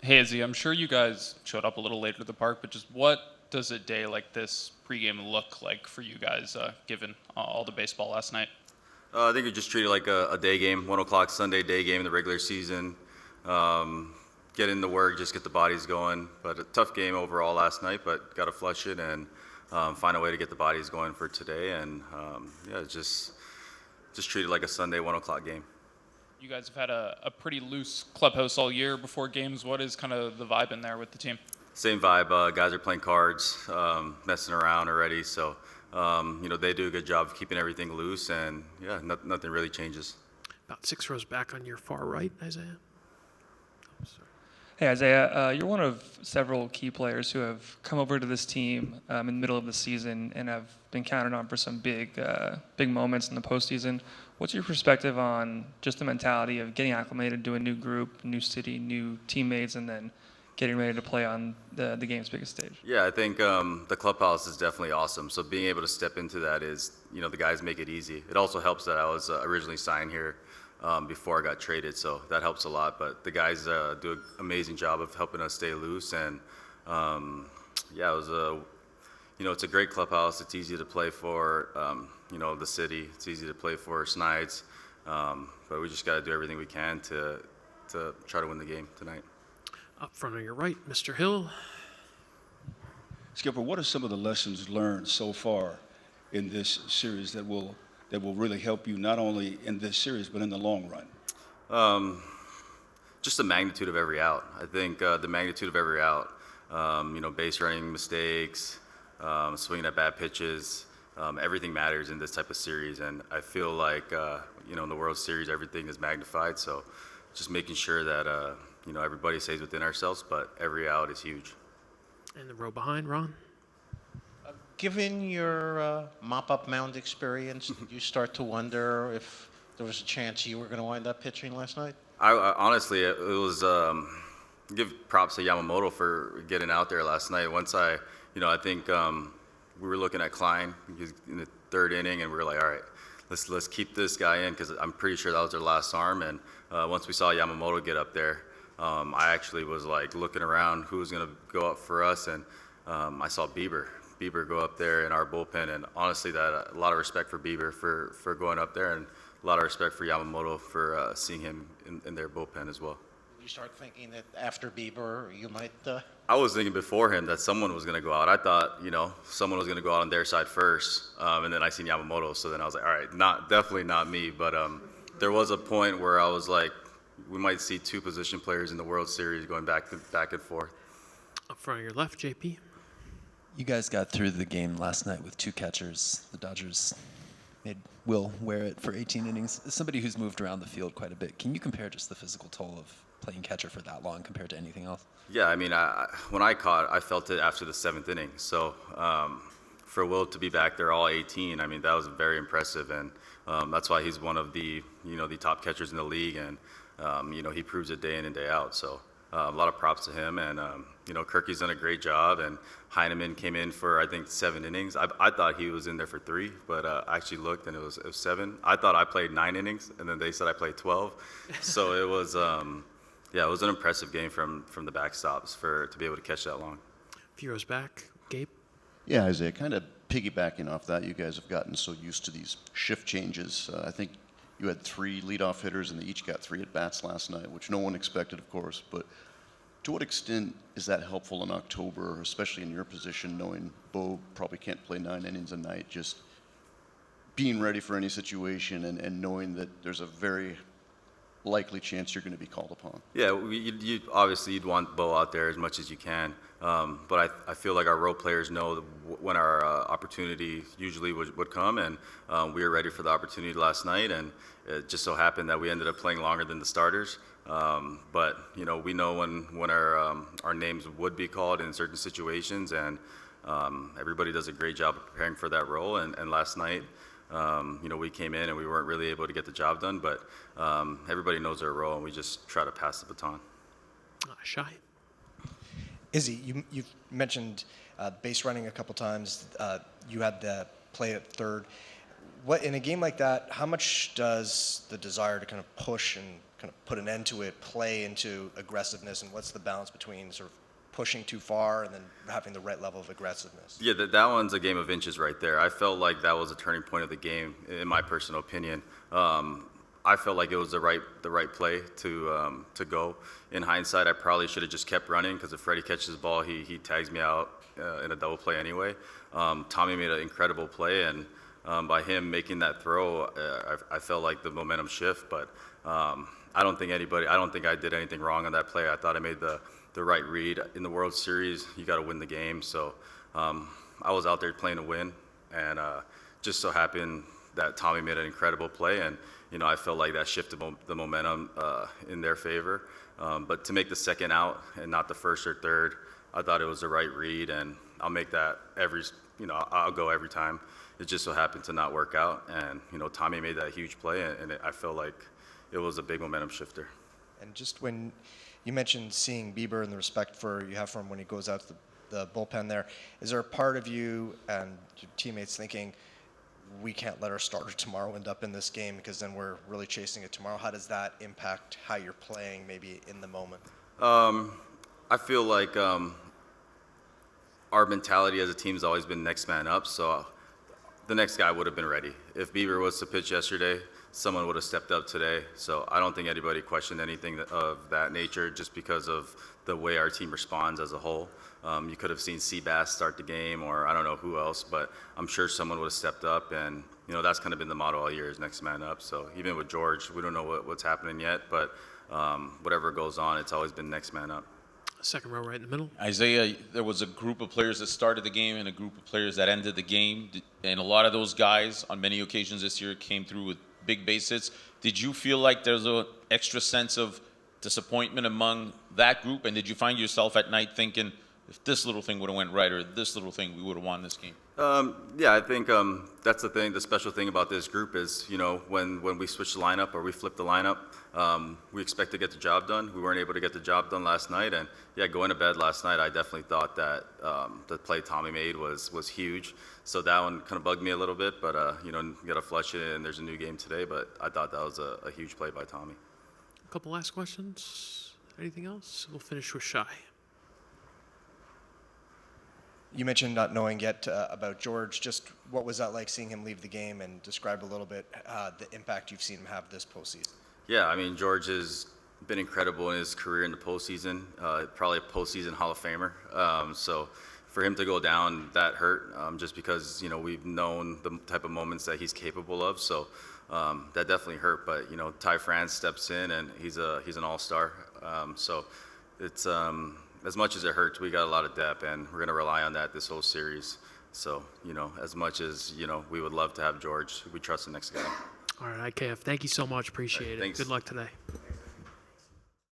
Hey, Izzy, I'm sure you guys showed up a little later to the park, but just what does a day like this pregame look like for you guys, given all the baseball last night? I think we just treat it like a day game, 1 o'clock Sunday day game in the regular season. Get into work, just get the bodies going. But a tough game overall last night, but got to flush it and find a way to get the bodies going for today. And yeah, just treat it like a Sunday 1 o'clock game. You guys have had a pretty loose clubhouse all year before games. What is kind of the vibe in there with the team? Same vibe. Guys are playing cards, messing around already. So, they do a good job of keeping everything loose, and yeah, nothing really changes. About 6 rows back on your far right, Isiah. Oh, sorry. Hey, Isiah, you're one of several key players who have come over to this team in the middle of the season and have been counted on for some big moments in the postseason. What's your perspective on just the mentality of getting acclimated to a new group, new city, new teammates, and then getting ready to play on the game's biggest stage? Yeah, I think the clubhouse is definitely awesome. So being able to step into that is, the guys make it easy. It also helps that I was originally signed here before I got traded, so that helps a lot. But the guys do an amazing job of helping us stay loose, and yeah, it was it's a great clubhouse. It's easy to play for, the city. It's easy to play for Snides, but we just got to do everything we can to try to win the game tonight. Up front on your right, Mr. Hill. Skipper, what are some of the lessons learned so far in this series that will really help you not only in this series but in the long run? Just the magnitude of every out. I think the magnitude of every out. Base running mistakes, swinging at bad pitches. Everything matters in this type of series, and I feel like in the World Series everything is magnified. So just making sure that everybody stays within ourselves, but every out is huge. And the row behind, Ron. Given your mop-up mound experience, did you start to wonder if there was a chance you were going to wind up pitching last night? I honestly, it was give props to Yamamoto for getting out there last night. Once I think we were looking at Klein in the third inning, and we were like, all right, let's keep this guy in because I'm pretty sure that was their last arm. And once we saw Yamamoto get up there, I actually was like looking around who was going to go up for us, and I saw Bieber go up there in our bullpen, and honestly, that a lot of respect for Bieber for going up there, and a lot of respect for Yamamoto for seeing him in their bullpen as well. Did you start thinking that after Bieber you might? I was thinking before him that someone was going to go out. I thought someone was going to go out on their side first, and then I seen Yamamoto, so then I was like, all right, definitely not me. But there was a point where I was like, we might see two position players in the World Series going back and forth. Up front on your left, JP. You guys got through the game last night with 2 catchers. The Dodgers made Will wear it for 18 innings. As somebody who's moved around the field quite a bit, can you compare just the physical toll of playing catcher for that long compared to anything else? Yeah, I mean, when I caught, I felt it after the 7th inning. So for Will to be back there all 18, I mean, that was very impressive, and that's why he's one of the the top catchers in the league, and he proves it day in and day out. So a lot of props to him, and Kirky's done a great job, and Heineman came in for I think 7 innings. I thought he was in there for 3, but I actually looked and it was 7. I thought I played 9 innings, and then they said I played 12. So it was it was an impressive game from the backstops to be able to catch that long. A few rows back, Gabe. Yeah, Isiah, kind of piggybacking off that, you guys have gotten so used to these shift changes. I think you had 3 leadoff hitters, and they each got 3 at-bats last night, which no one expected, of course. But to what extent is that helpful in October, especially in your position, knowing Bo probably can't play 9 innings a night, just being ready for any situation and knowing that there's a very likely chance you're going to be called upon? Yeah, obviously you'd want Bo out there as much as you can, but I feel like our role players know when our opportunity usually would come, and we were ready for the opportunity last night, and it just so happened that we ended up playing longer than the starters. But we know when our names would be called in certain situations, and everybody does a great job of preparing for that role. And last night, we came in and we weren't really able to get the job done, but everybody knows their role, and we just try to pass the baton. Shy. Izzy, you've mentioned base running a couple times. You had the play at third. What in a game like that? How much does the desire to kind of push and kind of put an end to it, play into aggressiveness, and what's the balance between sort of pushing too far and then having the right level of aggressiveness? Yeah, that one's a game of inches right there. I felt like that was a turning point of the game, in my personal opinion. I felt like it was the right play to go. In hindsight, I probably should have just kept running, because if Freddie catches the ball, he tags me out in a double play anyway. Tommy made an incredible play, and by him making that throw, I felt like the momentum shift. But I don't think I did anything wrong on that play. I thought I made the right read. In the World Series, you got to win the game. So I was out there playing to win, and just so happened that Tommy made an incredible play, and I felt like that shifted the momentum in their favor. But to make the second out and not the first or third, I thought it was the right read, and I'll make that I'll go every time. It just so happened to not work out, and Tommy made that huge play, and I felt like it was a big momentum shifter. And just when you mentioned seeing Bieber and the respect you have for him when he goes out to the bullpen there, is there a part of you and your teammates thinking, we can't let our starter tomorrow end up in this game because then we're really chasing it tomorrow? How does that impact how you're playing maybe in the moment? I feel like our mentality as a team has always been next man up, so the next guy would have been ready. If Bieber was to pitch yesterday, someone would have stepped up today. So I don't think anybody questioned anything of that nature, just because of the way our team responds as a whole. You could have seen Seabass start the game, or I don't know who else, but I'm sure someone would have stepped up, and that's kind of been the motto all year, is next man up. So even with George, we don't know what's happening yet, but whatever goes on, it's always been next man up. Second row right in the middle. Isiah, there was a group of players that started the game and a group of players that ended the game, and a lot of those guys on many occasions this year came through with big base hits. Did you feel like there's an extra sense of disappointment among that group, and did you find yourself at night thinking, if this little thing would have went right, or this little thing, we would have won this game? Yeah, I think that's the thing. The special thing about this group is, when we switch the lineup or we flip the lineup, we expect to get the job done. We weren't able to get the job done last night, and yeah, going to bed last night, I definitely thought that the play Tommy made was huge. So that one kind of bugged me a little bit, but you got to flush it, and there's a new game today. But I thought that was a huge play by Tommy. A couple last questions. Anything else? We'll finish with Shy. You mentioned not knowing yet about George. Just what was that like seeing him leave the game, and describe a little bit the impact you've seen him have this postseason? Yeah, I mean, George has been incredible in his career in the postseason, probably a postseason Hall of Famer. So for him to go down, that hurt, just because, we've known the type of moments that he's capable of. So that definitely hurt. But, Ty France steps in, and he's an all-star. So it's as much as it hurts, we got a lot of depth, and we're going to rely on that this whole series. So, as much as, we would love to have George, we trust the next guy. All right, IKF, thank you so much. Appreciate it. Thanks. Good luck today.